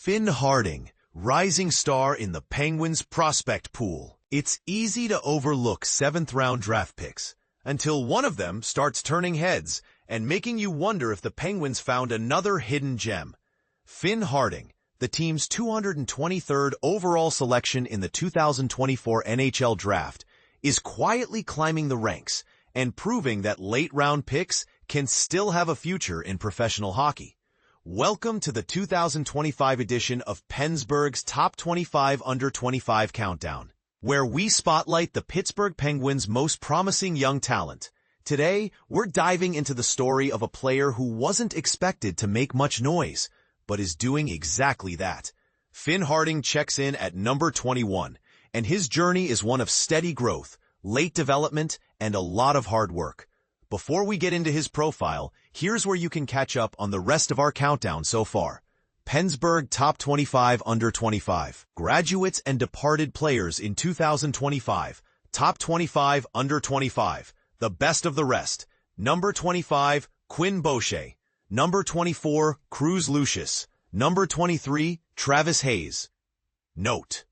Finn Harding, rising star in the Penguins prospect pool. It's easy to overlook 7th-round draft picks until one of them starts turning heads and making you wonder if the Penguins found another hidden gem. Finn Harding, the team's 223rd overall selection in the 2024 NHL Draft, is quietly climbing the ranks and proving that late-round picks can still have a future in professional hockey. Welcome to the 2025 edition of Pensburgh's Top 25 Under 25 Countdown, where we spotlight the Pittsburgh Penguins' most promising young talent. Today, we're diving into the story of a player who wasn't expected to make much noise, but is doing exactly that. Finn Harding checks in at number 21, and his journey is one of steady growth, late development, and a lot of hard work. Before we get into his profile, here's where you can catch up on the rest of our countdown so far. Pensburgh Top 25 Under 25. Graduates and departed players in 2025. Top 25 Under 25. The best of the rest. Number 25, Quinn Boucher. Number 24, Cruz Lucius. Number 23, Travis Hayes. Note: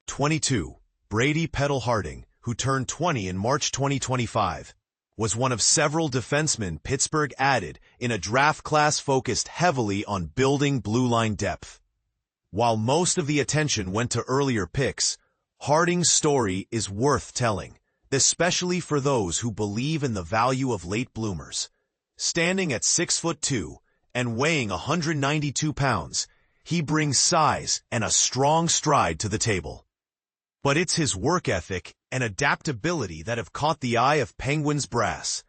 22, Brady Peddle Harding, who turned 20 in March 2025, was one of several defensemen Pittsburgh added in a draft class focused heavily on building blue line depth. While most of the attention went to earlier picks, Harding's story is worth telling, especially for those who believe in the value of late bloomers. Standing at 6'2" and weighing 192 pounds, he brings size and a strong stride to the table. But it's his work ethic and adaptability that have caught the eye of Penguins brass.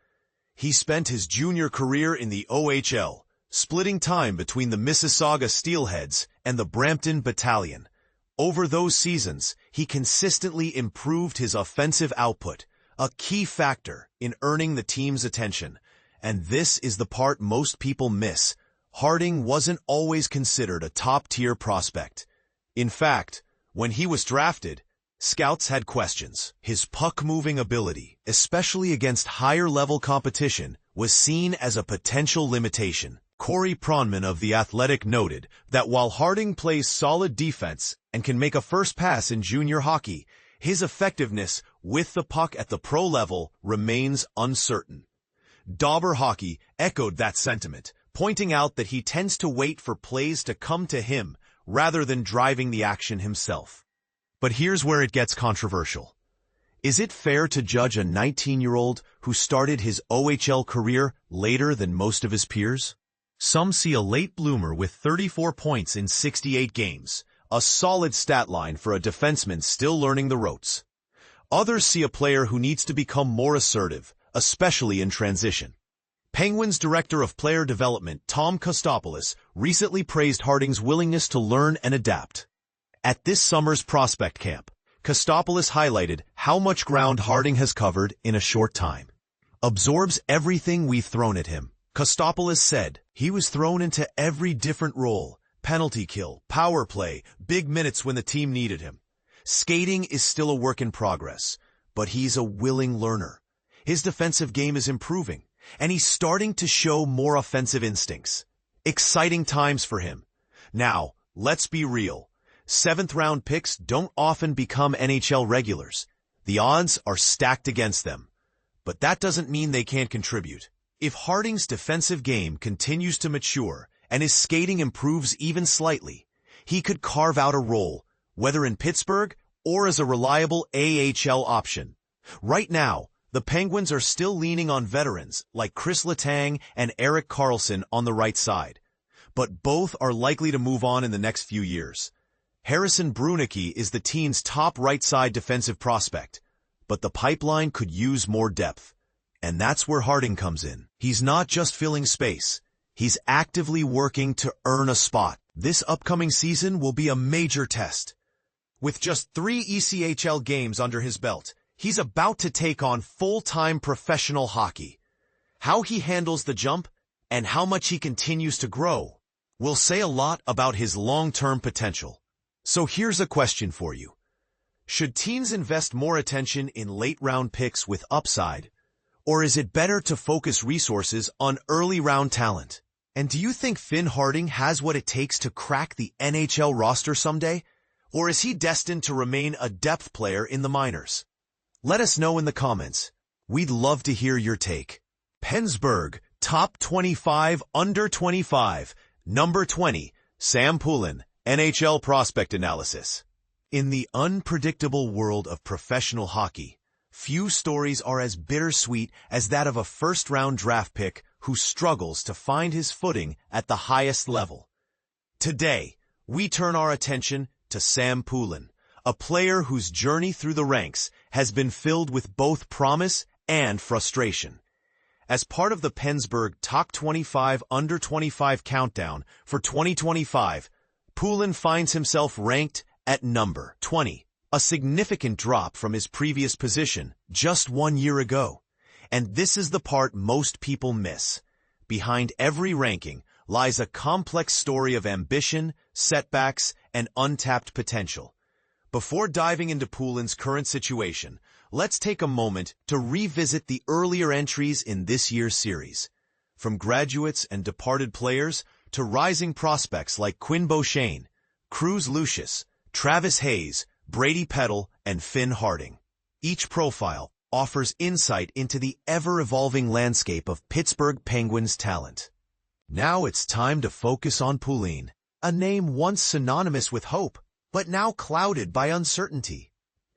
He spent his junior career in the OHL, splitting time between the Mississauga Steelheads and the Brampton Battalion. Over those seasons, he consistently improved his offensive output, a key factor in earning the team's attention. And this is the part most people miss. Harding wasn't always considered a top-tier prospect. In fact, when he was drafted, scouts had questions. His puck-moving ability, especially against higher-level competition, was seen as a potential limitation. Corey Pronman of The Athletic noted that while Harding plays solid defense and can make a first pass in junior hockey, his effectiveness with the puck at the pro level remains uncertain. Dauber Hockey echoed that sentiment, pointing out that he tends to wait for plays to come to him rather than driving the action himself. But here's where it gets controversial. Is it fair to judge a 19-year-old who started his OHL career later than most of his peers? Some see a late bloomer with 34 points in 68 games, a solid stat line for a defenseman still learning the ropes. Others see a player who needs to become more assertive, especially in transition. Penguins Director of Player Development Tom Kostopoulos recently praised Harding's willingness to learn and adapt. At this summer's prospect camp, Kostopoulos highlighted how much ground Harding has covered in a short time. Absorbs everything we've thrown at him. Kostopoulos said he was thrown into every different role: penalty kill, power play, big minutes when the team needed him. Skating is still a work in progress, but he's a willing learner. His defensive game is improving, and he's starting to show more offensive instincts. Exciting times for him. Now, let's be real. 7th-round picks don't often become NHL regulars. The odds are stacked against them. But that doesn't mean they can't contribute. If Harding's defensive game continues to mature and his skating improves even slightly, he could carve out a role, whether in Pittsburgh or as a reliable AHL option. Right now, the Penguins are still leaning on veterans like Chris Letang and Erik Karlsson on the right side, but both are likely to move on in the next few years. Harrison Brunicky is the team's top right-side defensive prospect, but the pipeline could use more depth. And that's where Harding comes in. He's not just filling space. He's actively working to earn a spot. This upcoming season will be a major test. With just 3 ECHL games under his belt, he's about to take on full-time professional hockey. How he handles the jump and how much he continues to grow will say a lot about his long-term potential. So here's a question for you. Should teams invest more attention in late-round picks with upside, or is it better to focus resources on early-round talent? And do you think Finn Harding has what it takes to crack the NHL roster someday? Or is he destined to remain a depth player in the minors? Let us know in the comments. We'd love to hear your take. Pensburgh, top 25, under 25. Number 20, Sam Poulin, NHL prospect analysis. In the unpredictable world of professional hockey, few stories are as bittersweet as that of a first-round draft pick who struggles to find his footing at the highest level. Today, we turn our attention to Sam Poulin, a player whose journey through the ranks has been filled with both promise and frustration. As part of the Pensburgh Top 25 Under 25 countdown for 2025, Poulin finds himself ranked at number 20, a significant drop from his previous position just 1 year ago. And this is the part most people miss. Behind every ranking lies a complex story of ambition, setbacks, and untapped potential. Before diving into Poulin's current situation, let's take a moment to revisit the earlier entries in this year's series. From graduates and departed players to rising prospects like Quinn Beauchene, Cruz Lucius, Travis Hayes, Brady Peddle, and Finn Harding. Each profile offers insight into the ever-evolving landscape of Pittsburgh Penguins talent. Now it's time to focus on Poulin, a name once synonymous with hope, but now clouded by uncertainty.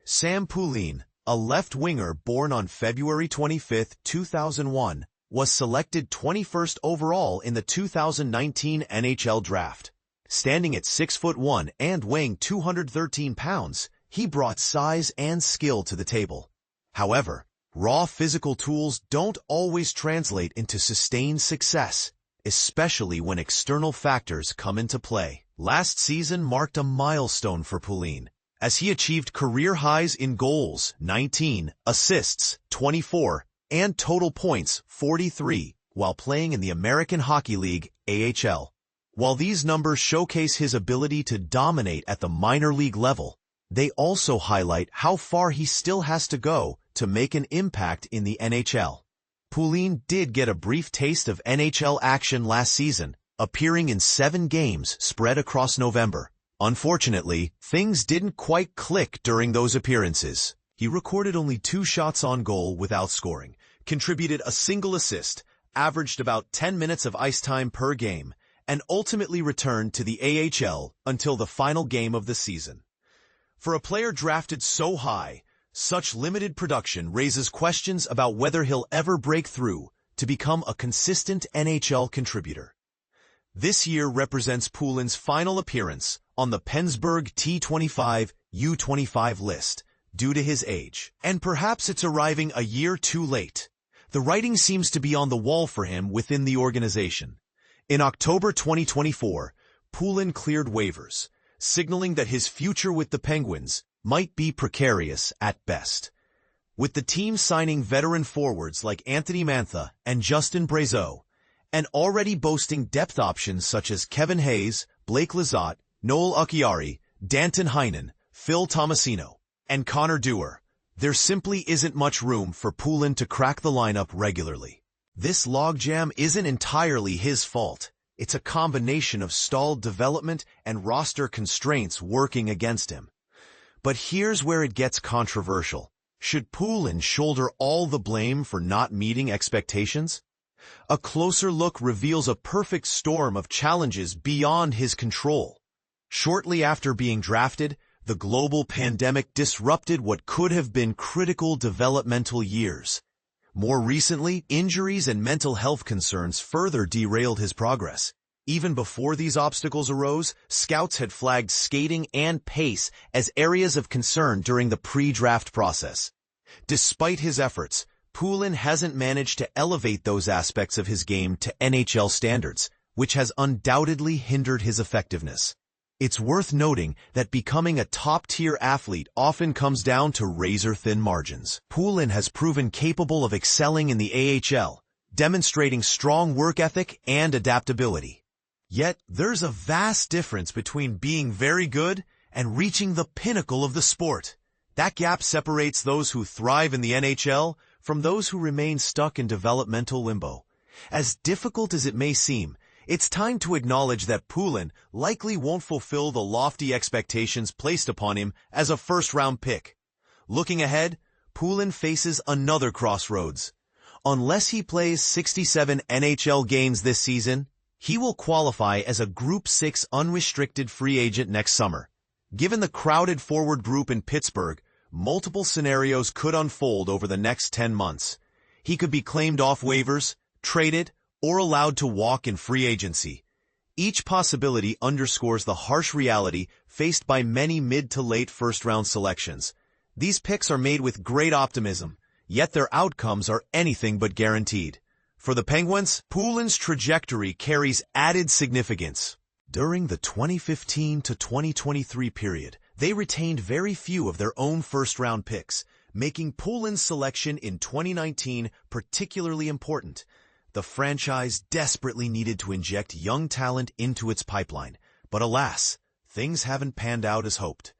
Sam Poulin, a left winger born on February 25, 2001, was selected 21st overall in the 2019 NHL Draft. Standing at 6'1" and weighing 213 pounds, he brought size and skill to the table. However, raw physical tools don't always translate into sustained success, especially when external factors come into play. Last season marked a milestone for Poulin, as he achieved career highs in goals, 19, assists, 24, and total points, 43, while playing in the American Hockey League, AHL. While these numbers showcase his ability to dominate at the minor league level, they also highlight how far he still has to go to make an impact in the NHL. Poulin did get a brief taste of NHL action last season, appearing in 7 games spread across November. Unfortunately, things didn't quite click during those appearances. He recorded only 2 shots on goal without scoring, contributed a single assist, averaged about 10 minutes of ice time per game, and ultimately returned to the AHL until the final game of the season. For a player drafted so high, such limited production raises questions about whether he'll ever break through to become a consistent NHL contributor. This year represents Poulin's final appearance on the Pensburgh T25 U25 list due to his age, and perhaps it's arriving a year too late. The writing seems to be on the wall for him within the organization. In October 2024, Poulin cleared waivers, signaling that his future with the Penguins might be precarious at best. With the team signing veteran forwards like Anthony Mantha and Justin Brazeau, and already boasting depth options such as Kevin Hayes, Blake Lizotte, Noel Acciari, Danton Heinen, Phil Tomasino, and Connor Dewar, there simply isn't much room for Poulin to crack the lineup regularly. This logjam isn't entirely his fault. It's a combination of stalled development and roster constraints working against him. But here's where it gets controversial. Should Poulin shoulder all the blame for not meeting expectations? A closer look reveals a perfect storm of challenges beyond his control. Shortly after being drafted, the global pandemic disrupted what could have been critical developmental years. More recently, injuries and mental health concerns further derailed his progress. Even before these obstacles arose, scouts had flagged skating and pace as areas of concern during the pre-draft process. Despite his efforts, Poulin hasn't managed to elevate those aspects of his game to NHL standards, which has undoubtedly hindered his effectiveness. It's worth noting that becoming a top-tier athlete often comes down to razor-thin margins. Poulin has proven capable of excelling in the AHL, demonstrating strong work ethic and adaptability. Yet, there's a vast difference between being very good and reaching the pinnacle of the sport. That gap separates those who thrive in the NHL from those who remain stuck in developmental limbo. As difficult as it may seem, it's time to acknowledge that Poulin likely won't fulfill the lofty expectations placed upon him as a first-round pick. Looking ahead, Poulin faces another crossroads. Unless he plays 67 NHL games this season, he will qualify as a Group 6 unrestricted free agent next summer. Given the crowded forward group in Pittsburgh, multiple scenarios could unfold over the next 10 months. He could be claimed off waivers, traded, or allowed to walk in free agency. Each possibility underscores the harsh reality faced by many mid to late first-round selections. These picks are made with great optimism, yet their outcomes are anything but guaranteed. For the Penguins, Poulin's trajectory carries added significance. During the 2015 to 2023 period, they retained very few of their own first-round picks, making Poulin's selection in 2019 particularly important. The franchise desperately needed to inject young talent into its pipeline, but alas, things haven't panned out as hoped.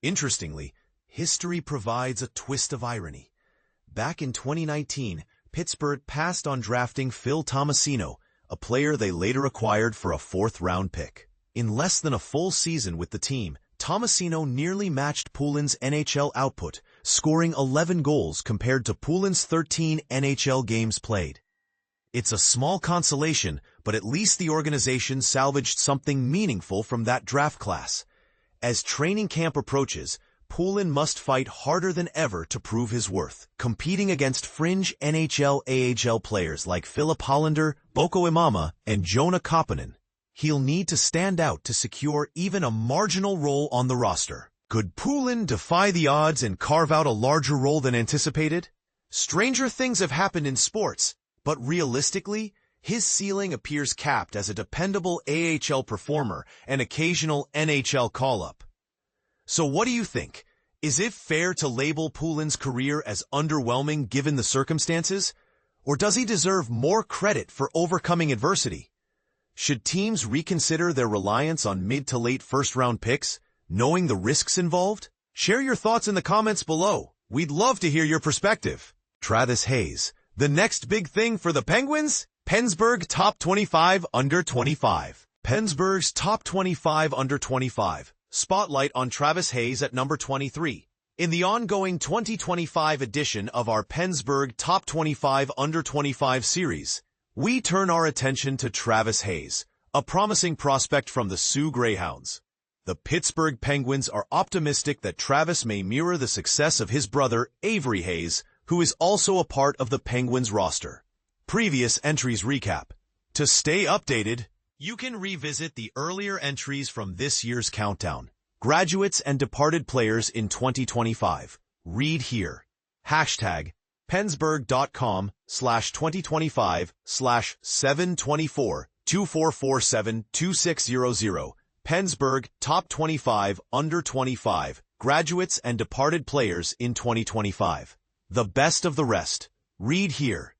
Interestingly, history provides a twist of irony. Back in 2019, Pittsburgh passed on drafting Phil Tomasino, a player they later acquired for a fourth-round pick. In less than a full season with the team, Tomasino nearly matched Poulin's NHL output, scoring 11 goals compared to Poulin's 13 NHL games played. It's a small consolation, but at least the organization salvaged something meaningful from that draft class. As training camp approaches, Poulin must fight harder than ever to prove his worth, competing against fringe NHL AHL players like Filip Hollander, Boko Imama, and Jonah Koppanen. He'll need to stand out to secure even a marginal role on the roster. Could Poulin defy the odds and carve out a larger role than anticipated? Stranger things have happened in sports, but realistically, his ceiling appears capped as a dependable AHL performer and occasional NHL call-up. So what do you think? Is it fair to label Poulin's career as underwhelming given the circumstances? Or does he deserve more credit for overcoming adversity? Should teams reconsider their reliance on mid to late first-round picks, knowing the risks involved? Share your thoughts in the comments below. We'd love to hear your perspective. Travis Hayes. The next big thing for the Penguins? Pensburgh Top 25 Under 25. Pensburgh's Top 25 Under 25. Spotlight on Travis Hayes at number 23. In the ongoing 2025 edition of our Pensburgh Top 25 Under 25 series, we turn our attention to Travis Hayes, a promising prospect from the Sioux Greyhounds. The Pittsburgh Penguins are optimistic that Travis may mirror the success of his brother, Avery Hayes, who is also a part of the Penguins roster. Previous entries recap. To stay updated, you can revisit the earlier entries from this year's countdown. Graduates and departed players in 2025. Read here. Hashtag Pensburgh.com/2025/724-2447-2600. Pensburgh Top 25 Under 25. Graduates and departed players in 2025. The best of the rest. Read here.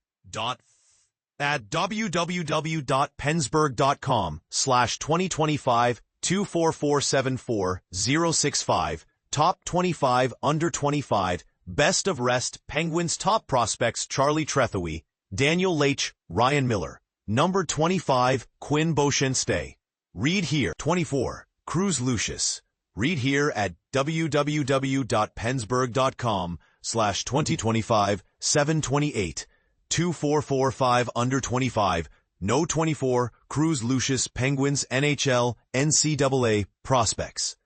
At www.pensburgh.com/2025-24474065. Top 25 Under 25. Best of rest. Penguins top prospects Charlie Trethewey, Daniel Leitch, Ryan Miller. Number 25, Quinn Beauchamp. Read here. 24, Cruz Lucius. Read here at www.pensburgh.com/2025-728-2445 Under 25. No 24, Cruz Lucius Penguins NHL NCAA prospects.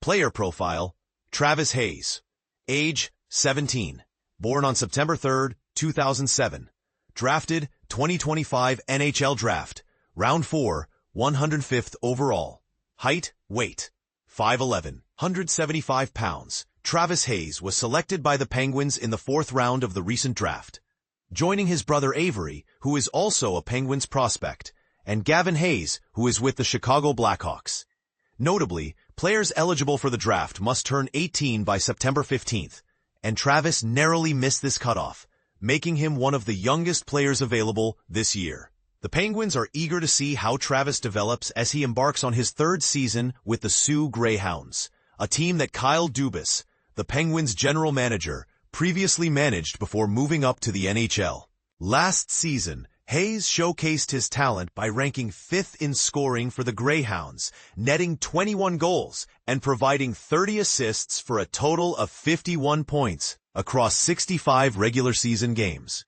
Player profile, Travis Hayes. Age, 17. Born on September 3, 2007. Drafted, 2025 NHL Draft. Round 4, 105th overall. Height, weight, 5'11", 175 pounds. Travis Hayes was selected by the Penguins in the 4th round of the recent draft, joining his brother Avery, who is also a Penguins prospect, and Gavin Hayes, who is with the Chicago Blackhawks. Notably, players eligible for the draft must turn 18 by September 15th, and Travis narrowly missed this cutoff, making him one of the youngest players available this year. The Penguins are eager to see how Travis develops as he embarks on his 3rd season with the Sioux Greyhounds, a team that Kyle Dubas, the Penguins' general manager, previously managed before moving up to the NHL. Last season, Hayes showcased his talent by ranking 5th in scoring for the Greyhounds, netting 21 goals and providing 30 assists for a total of 51 points across 65 regular season games.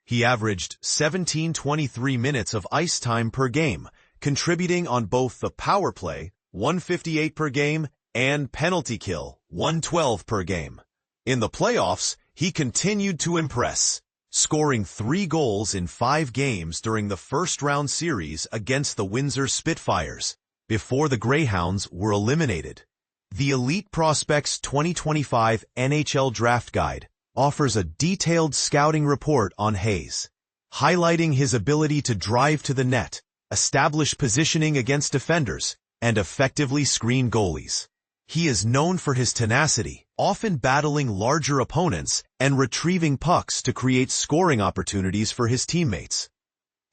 He averaged 17.23 minutes of ice time per game, contributing on both the power play, 158 per game, and penalty kill, 112 per game. In the playoffs, he continued to impress, scoring 3 goals in 5 games during the first-round series against the Windsor Spitfires, before the Greyhounds were eliminated. The Elite Prospects 2025 NHL Draft Guide offers a detailed scouting report on Hayes, highlighting his ability to drive to the net, establish positioning against defenders, and effectively screen goalies. He is known for his tenacity, often battling larger opponents and retrieving pucks to create scoring opportunities for his teammates.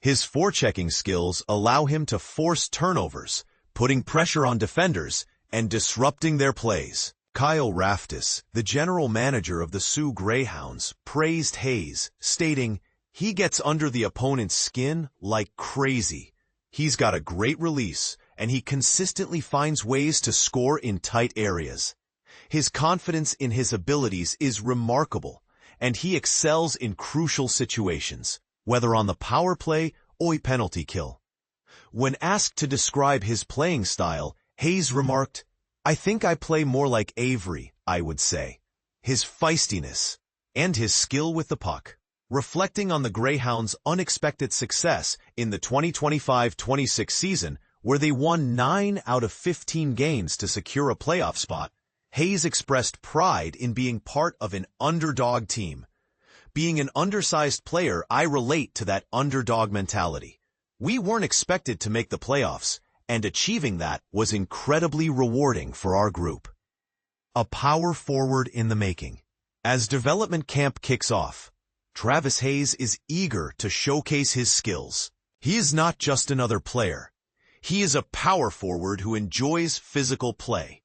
His forechecking skills allow him to force turnovers, putting pressure on defenders and disrupting their plays. Kyle Raftis, the general manager of the Sioux Greyhounds, praised Hayes, stating, "He gets under the opponent's skin like crazy. He's got a great release, and he consistently finds ways to score in tight areas. His confidence in his abilities is remarkable, and he excels in crucial situations, whether on the power play or penalty kill." When asked to describe his playing style, Hayes remarked, "I think I play more like Avery, I would say. His feistiness and his skill with the puck." Reflecting on the Greyhounds' unexpected success in the 2025-26 season, where they won 9 out of 15 games to secure a playoff spot, Hayes expressed pride in being part of an underdog team. "Being an undersized player, I relate to that underdog mentality. We weren't expected to make the playoffs, and achieving that was incredibly rewarding for our group." A power forward in the making. As development camp kicks off, Travis Hayes is eager to showcase his skills. He is not just another player. He is a power forward who enjoys physical play.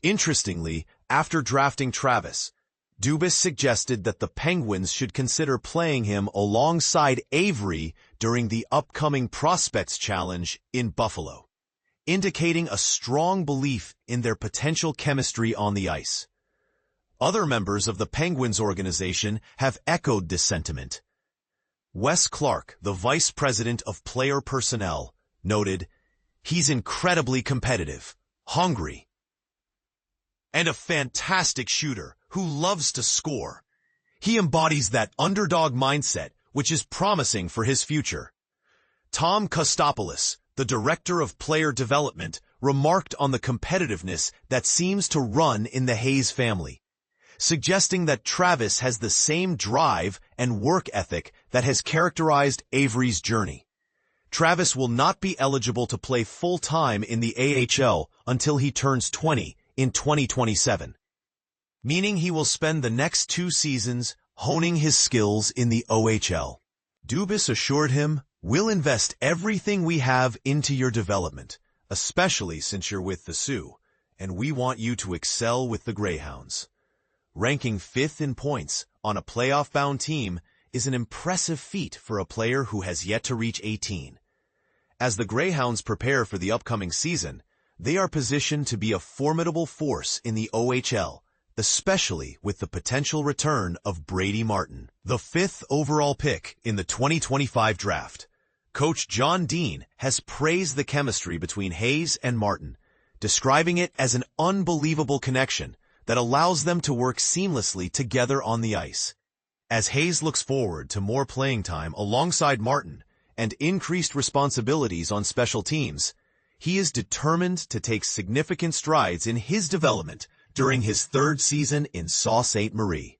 Interestingly, after drafting Travis, Dubas suggested that the Penguins should consider playing him alongside Avery during the upcoming Prospects Challenge in Buffalo, indicating a strong belief in their potential chemistry on the ice. Other members of the Penguins organization have echoed this sentiment. Wes Clark, the vice president of player personnel, noted, "He's incredibly competitive, hungry, and a fantastic shooter who loves to score. He embodies that underdog mindset, which is promising for his future." Tom Kostopoulos, the director of player development, remarked on the competitiveness that seems to run in the Hayes family, suggesting that Travis has the same drive and work ethic that has characterized Avery's journey. Travis will not be eligible to play full-time in the AHL until he turns 20 in 2027, meaning he will spend the next 2 seasons honing his skills in the OHL. Dubas assured him, "We'll invest everything we have into your development, especially since you're with the Sioux, and we want you to excel with the Greyhounds." Ranking 5th in points on a playoff-bound team is an impressive feat for a player who has yet to reach 18. As the Greyhounds prepare for the upcoming season, they are positioned to be a formidable force in the OHL, especially with the potential return of Brady Martin, the 5th overall pick in the 2025 draft. Coach John Dean has praised the chemistry between Hayes and Martin, describing it as an unbelievable connection that allows them to work seamlessly together on the ice. As Hayes looks forward to more playing time alongside Martin and increased responsibilities on special teams, he is determined to take significant strides in his development during his 3rd season in Sault Ste. Marie.